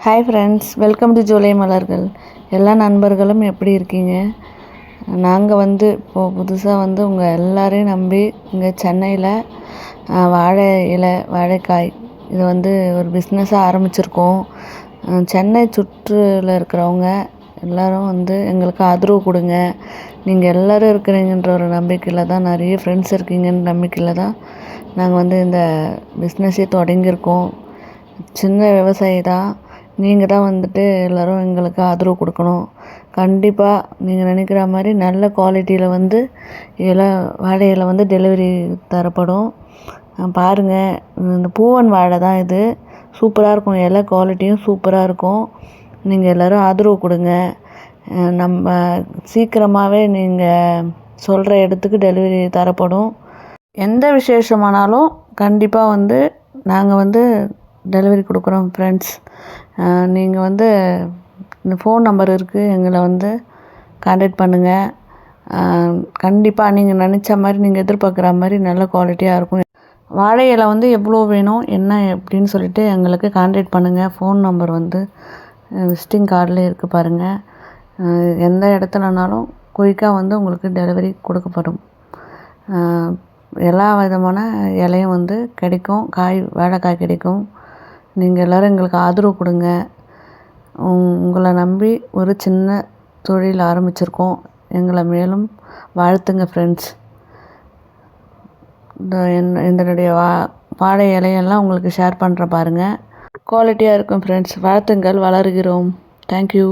Hi friends, welcome to July மலர்கள். எல்லா நண்பர்களும் எப்படி இருக்கீங்க? நாங்கள் இப்போது புதுசாக உங்கள் எல்லாரையும் நம்பி இங்கே சென்னையில் வாழை இலை வாழைக்காய் இது ஒரு பிஸ்னஸாக ஆரம்பிச்சிருக்கோம். சென்னை சுற்றில் இருக்கிறவங்க எல்லோரும் எங்களுக்கு ஆதரவு கொடுங்க. நீங்கள் எல்லோரும் இருக்கிறீங்கன்ற ஒரு நம்பிக்கையில் தான், நிறைய ஃப்ரெண்ட்ஸ் இருக்கீங்கன்ற நம்பிக்கையில் தான் நாங்கள் இந்த பிஸ்னஸே தொடங்கியிருக்கோம். சின்ன விவசாயி தான். நீங்கள் தான் எல்லோரும் எங்களுக்கு ஆதரவு கொடுக்கணும். கண்டிப்பாக நீங்கள் நினைக்கிற மாதிரி நல்ல குவாலிட்டியில் இலை வாழை இலை டெலிவரி தரப்படும். பாருங்கள், இந்த பூவன் வாழை தான் இது. சூப்பராக இருக்கும், இலை குவாலிட்டியும் சூப்பராக இருக்கும். நீங்கள் எல்லோரும் ஆதரவு கொடுங்க. நம்ம சீக்கிரமாகவே நீங்கள் சொல்கிற இடத்துக்கு டெலிவரி தரப்படும். எந்த விசேஷமானாலும் கண்டிப்பாக நாங்கள் டெலிவரி கொடுக்குறோம் ஃப்ரெண்ட்ஸ். நீங்கள் இந்த ஃபோன் நம்பர் இருக்குது, எங்களை கான்டாக்ட் பண்ணுங்கள். கண்டிப்பாக நீங்கள் நினச்ச மாதிரி, நீங்கள் எதிர்பார்க்குற மாதிரி நல்ல குவாலிட்டியாக இருக்கும். வாழை இலை எவ்வளோ வேணும் என்ன எப்படின்னு சொல்லிட்டு எங்களுக்கு கான்டாக்ட் பண்ணுங்கள். ஃபோன் நம்பர் விசிட்டிங் கார்டில் இருக்குது பாருங்கள். எந்த இடத்துலனாலும் குயிக்காக உங்களுக்கு டெலிவரி கொடுக்கப்படும். எல்லா விதமான இலையும் கிடைக்கும். வாழைக்காய் கிடைக்கும். நீங்கள் எல்லோரும் எங்களுக்கு ஆதரவு கொடுங்க. உங்களை நம்பி ஒரு சின்ன தொழில் ஆரம்பிச்சிருக்கோம். எங்களை மேலும் வாழ்த்துங்க ஃப்ரெண்ட்ஸ். இதனுடைய வாழை இலையெல்லாம் உங்களுக்கு ஷேர் பண்ணுற பாருங்கள். குவாலிட்டியாக இருக்கும் ஃப்ரெண்ட்ஸ். வாழ்த்துங்கள், வளருகிறோம். தேங்க்யூ.